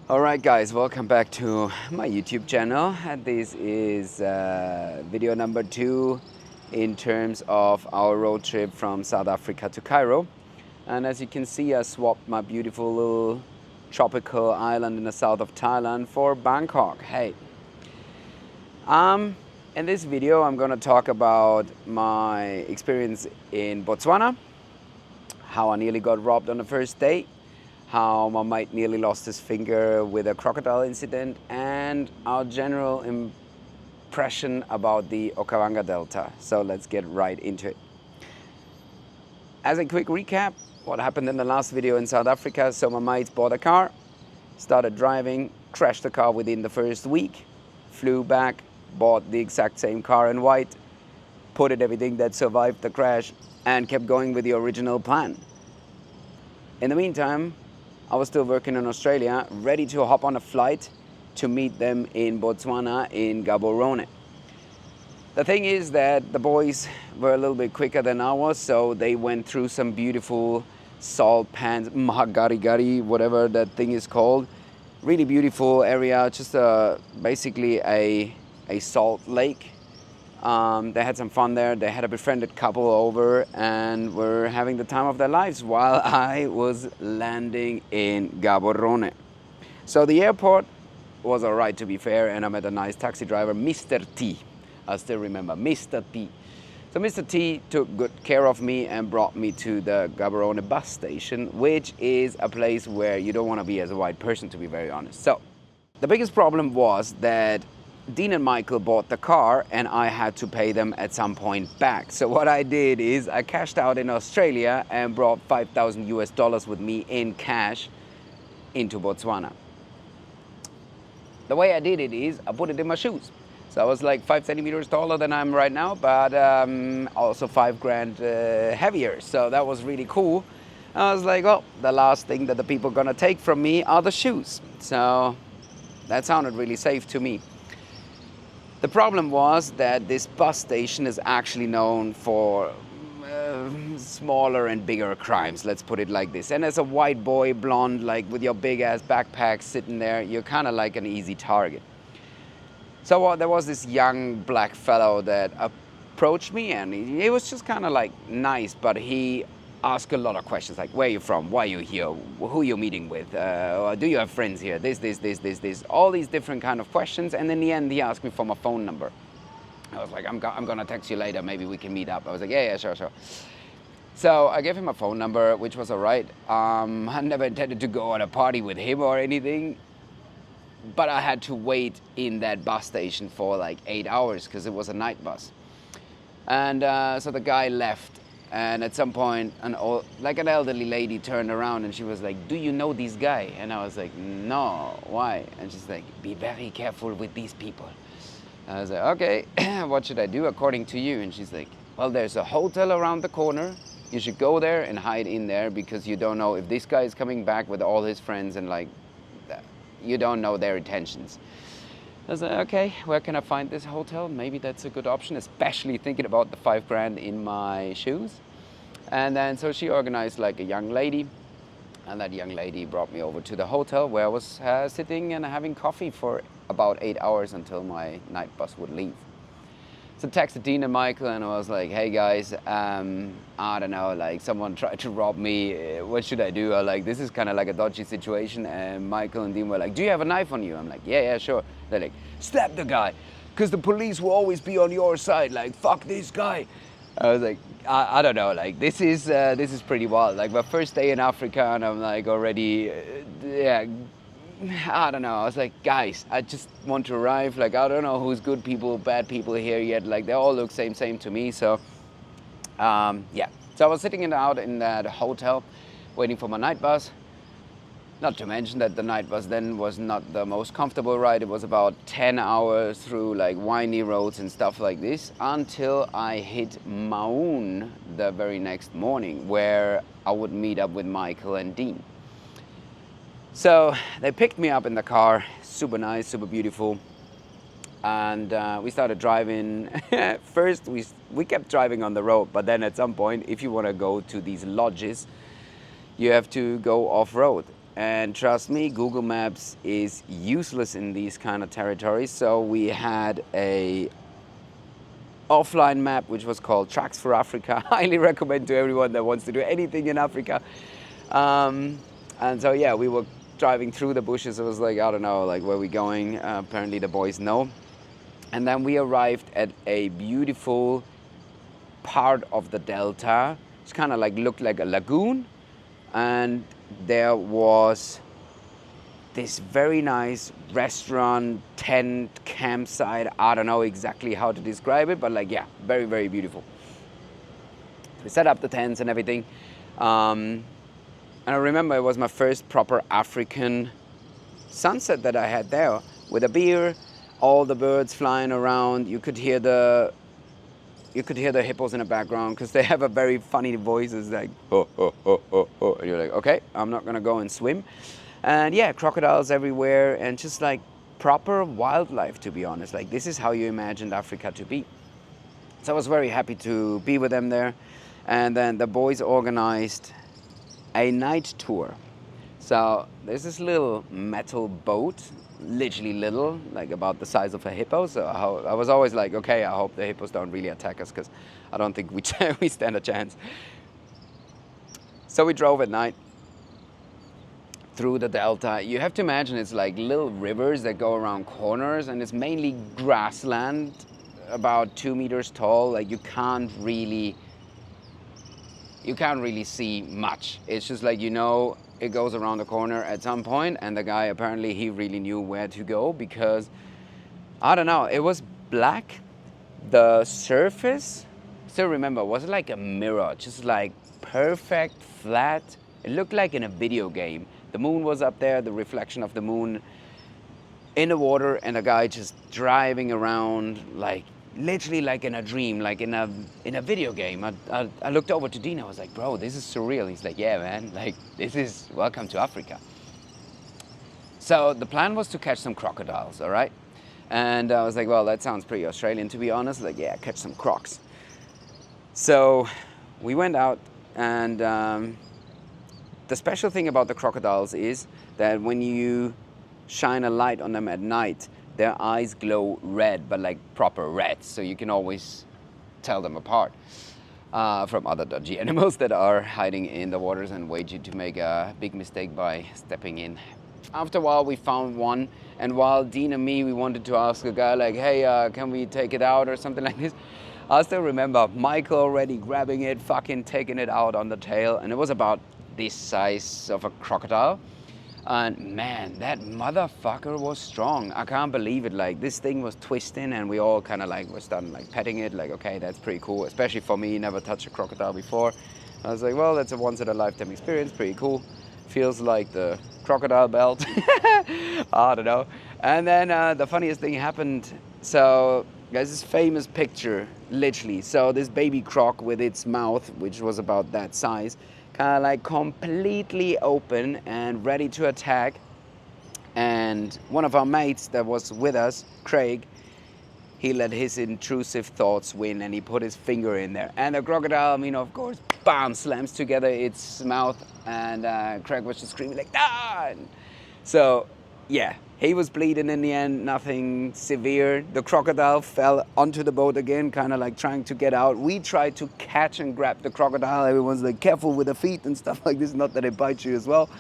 Alright guys, welcome back to my YouTube channel. And this is video number 2 in terms of our road trip from South Africa to Cairo. And as you can see, I swapped my beautiful little tropical island in the south of Thailand for Bangkok. Hey, in this video I'm gonna talk about my experience in Botswana, how I nearly got robbed on the first day, how my mate nearly lost his finger with a crocodile incident, and our general impression about the Okavango Delta. So let's get right into it. As a quick recap, what happened in the last video in South Africa. So my mate bought a car, started driving, crashed the car within the first week, flew back, bought the exact same car in white, put in everything that survived the crash, and kept going with the original plan. In the meantime, I was still working in Australia, ready to hop on a flight to meet them in Botswana in Gaborone. The thing is that the boys were a little bit quicker than I was, so they went through some beautiful salt pans, Makgadikgadi, whatever that thing is called. Really beautiful area, just basically a salt lake. They had some fun there. They had a befriended couple over and were having the time of their lives while I was landing in Gaborone. So the airport was all right, to be fair, and I met a nice taxi driver, Mr. T. I still remember, Mr. T. So Mr. T took good care of me and brought me to the Gaborone bus station, which is a place where you don't want to be as a white person, to be very honest. So the biggest problem was that Dean and Michael bought the car and I had to pay them at some point back. So what I did is I cashed out in Australia and brought 5,000 US dollars with me in cash into Botswana. The way I did it is I put it in my shoes. So I was like 5 centimeters taller than I'm right now, but also 5 grand heavier. So that was really cool. I was like, oh, the last thing that the people are gonna take from me are the shoes. So that sounded really safe to me. The problem was that this bus station is actually known for smaller and bigger crimes, let's put it like this. And as a white boy, blonde, like with your big ass backpack sitting there, you're kind of like an easy target. So there was this young black fellow that approached me, and he was just kind of like nice, but he asked a lot of questions like, where are you from, why are you here, who are you meeting with, do you have friends here, this, all these different kind of questions. And in the end he asked me for my phone number. I was like, I'm gonna text you later, maybe we can meet up. I was like, yeah, sure. So I gave him a phone number, which was all right. I never intended to go on a party with him or anything, but I had to wait in that bus station for like 8 hours because it was a night bus. And so the guy left. And at some point, an elderly lady turned around and she was like, do you know this guy? And I was like, no, why? And she's like, be very careful with these people. I was like, okay, what should I do according to you? And she's like, well, there's a hotel around the corner. You should go there and hide in there because you don't know if this guy is coming back with all his friends and like, you don't know their intentions. I was like, okay, where can I find this hotel? Maybe that's a good option, especially thinking about the 5 grand in my shoes. And then so she organized like a young lady, and that young lady brought me over to the hotel where I was sitting and having coffee for about 8 hours until my night bus would leave. So I texted Dean and Michael and I was like, hey guys, I don't know, like someone tried to rob me, what should I do? Like, this is kind of like a dodgy situation. And Michael and Dean were like, do you have a knife on you? I'm like, yeah, sure. They're like, stab the guy, because the police will always be on your side, like, fuck this guy. I was like, I don't know, like, this is pretty wild. Like, my first day in Africa and I'm like already, I don't know. I was like, guys, I just want to arrive. Like, I don't know who's good people, bad people here yet. Like, they all look same to me. So, yeah. So I was sitting out in that hotel, waiting for my night bus. Not to mention that the night bus then was not the most comfortable ride. It was about 10 hours through like windy roads and stuff like this until I hit Maun the very next morning, where I would meet up with Michael and Dean. So they picked me up in the car, super nice, super beautiful, and we started driving. First, we kept driving on the road, but then at some point, if you want to go to these lodges, you have to go off-road. And trust me, Google Maps is useless in these kind of territories. So we had a offline map which was called Tracks for Africa. Highly recommend to everyone that wants to do anything in Africa. And so yeah, we were driving through the bushes. It was like, I don't know, like where we going. Apparently the boys know. And then we arrived at a beautiful part of the delta. It's kind of like looked like a lagoon, and there was this very nice restaurant, tent, campsite. I don't know exactly how to describe it, but like, yeah, very, very beautiful. We set up the tents and everything. And I remember it was my first proper African sunset that I had there with a beer, all the birds flying around. You could hear the hippos in the background because they have a very funny voices, like oh, oh, oh, oh, oh. And you're like, okay, I'm not gonna go and swim. And yeah, crocodiles everywhere and just like proper wildlife, to be honest. Like this is how you imagined Africa to be. So I was very happy to be with them there. And then the boys organized a night tour. So there's this little metal boat, literally little, like about the size of a hippo. So I was always like, okay, I hope the hippos don't really attack us because I don't think we stand a chance. So we drove at night through the delta. You have to imagine it's like little rivers that go around corners, and it's mainly grassland, about 2 meters tall. Like you can't really see much. It's just like, it goes around the corner at some point, and the guy apparently he really knew where to go because I don't know, it was black. The surface, still remember, was like a mirror, just like perfect flat. It looked like in a video game. The moon was up there, the reflection of the moon in the water, and a guy just driving around like literally like in a dream, like in a video game. I looked over to Dean. I was like, bro, this is surreal. He's like, yeah, man, like this is welcome to Africa. So the plan was to catch some crocodiles, all right? And I was like, well, that sounds pretty Australian, to be honest. Like, yeah, catch some crocs. So we went out, and the special thing about the crocodiles is that when you shine a light on them at night, their eyes glow red, but like proper red, so you can always tell them apart from other dodgy animals that are hiding in the waters and wait you to make a big mistake by stepping in. After a while, we found one, and while Dean and me, we wanted to ask a guy like, hey, can we take it out or something like this? I still remember Michael already grabbing it, fucking taking it out on the tail, and it was about this size of a crocodile. And man, that motherfucker was strong. I can't believe it. Like this thing was twisting, and we all kind of like were starting like petting it. Like, okay, that's pretty cool. Especially for me, never touched a crocodile before. I was like, well, that's a once in a lifetime experience. Pretty cool. Feels like the crocodile belt. I don't know. And then the funniest thing happened. So there's this famous picture, literally. So this baby croc with its mouth, which was about that size, kind of like completely open and ready to attack. And one of our mates that was with us, Craig, he let his intrusive thoughts win, and he put his finger in there. And the crocodile, I mean, of course, bam, slams together its mouth, and Craig was just screaming like, ah! So, yeah, he was bleeding in the end, nothing severe. The crocodile fell onto the boat again, kind of like trying to get out. We tried to catch and grab the crocodile. Everyone's like, careful with the feet and stuff like this, not that it bites you as well.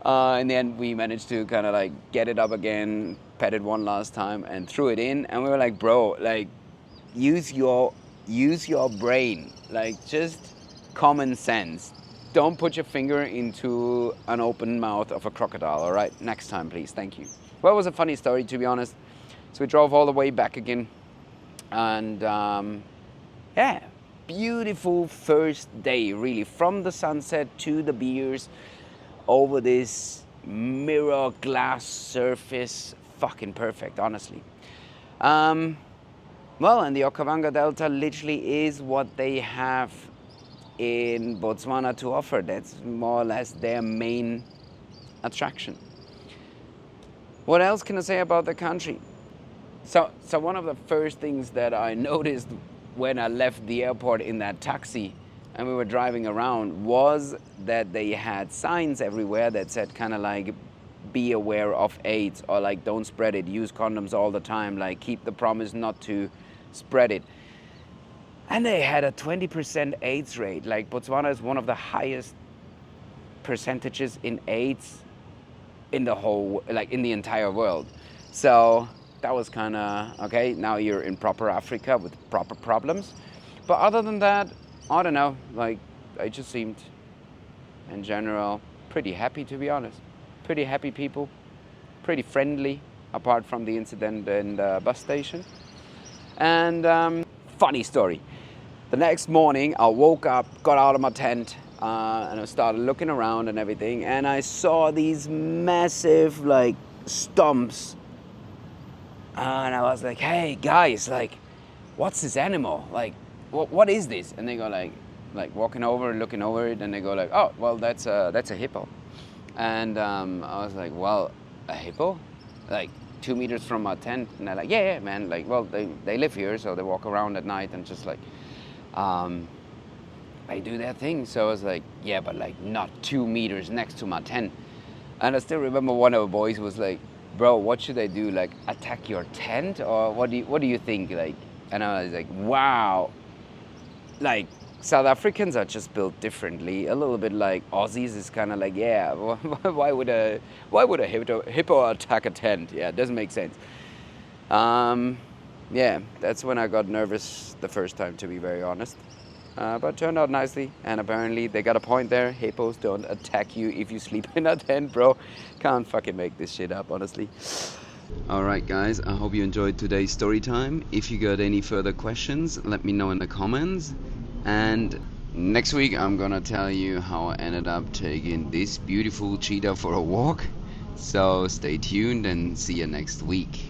In the end, we managed to kind of like get it up again, pet it one last time, and threw it in. And we were like, bro, like, use your brain, like just common sense. Don't put your finger into an open mouth of a crocodile, all right? Next time, please. Thank you. Well, it was a funny story, to be honest. So we drove all the way back again. And yeah, beautiful first day, really. From the sunset to the beers, over this mirror glass surface. Fucking perfect, honestly. Well, and the Okavango Delta literally is what they have in Botswana to offer. That's more or less their main attraction. What else can I say about the country? So one of the first things that I noticed when I left the airport in that taxi and we were driving around was that they had signs everywhere that said kind of like, be aware of AIDS, or like, don't spread it, use condoms all the time, like keep the promise not to spread it. And they had a 20% AIDS rate. Like, Botswana is one of the highest percentages in AIDS in the whole, like in the entire world. So that was kind of, okay, now you're in proper Africa with proper problems. But other than that, I don't know, like, I just seemed, in general, pretty happy, to be honest. Pretty happy people, pretty friendly, apart from the incident in the bus station. And funny story. The next morning, I woke up, got out of my tent, and I started looking around and everything, and I saw these massive, like, stumps. And I was like, hey, guys, like, what's this animal? Like, what is this? And they go like walking over, looking over it, and they go like, oh, well, that's a hippo. And I was like, well, a hippo? Like 2 meters from my tent? And they're like, yeah, man. Like, well, they live here, so they walk around at night and just like, they do their thing. So I was like, yeah, but like not 2 meters next to my tent. And I still remember one of the boys was like, bro, what should I do? Like, attack your tent, or what do you think? Like, and I was like, wow. Like, South Africans are just built differently. A little bit like Aussies is kind of like, yeah, why would a hippo attack a tent? Yeah, it doesn't make sense. Yeah, that's when I got nervous the first time, to be very honest. But it turned out nicely, and apparently they got a point there. Hippos don't attack you if you sleep in a tent, bro. Can't fucking make this shit up, honestly. Alright guys, I hope you enjoyed today's story time. If you got any further questions, let me know in the comments. And next week I'm gonna tell you how I ended up taking this beautiful cheetah for a walk. So stay tuned and see you next week.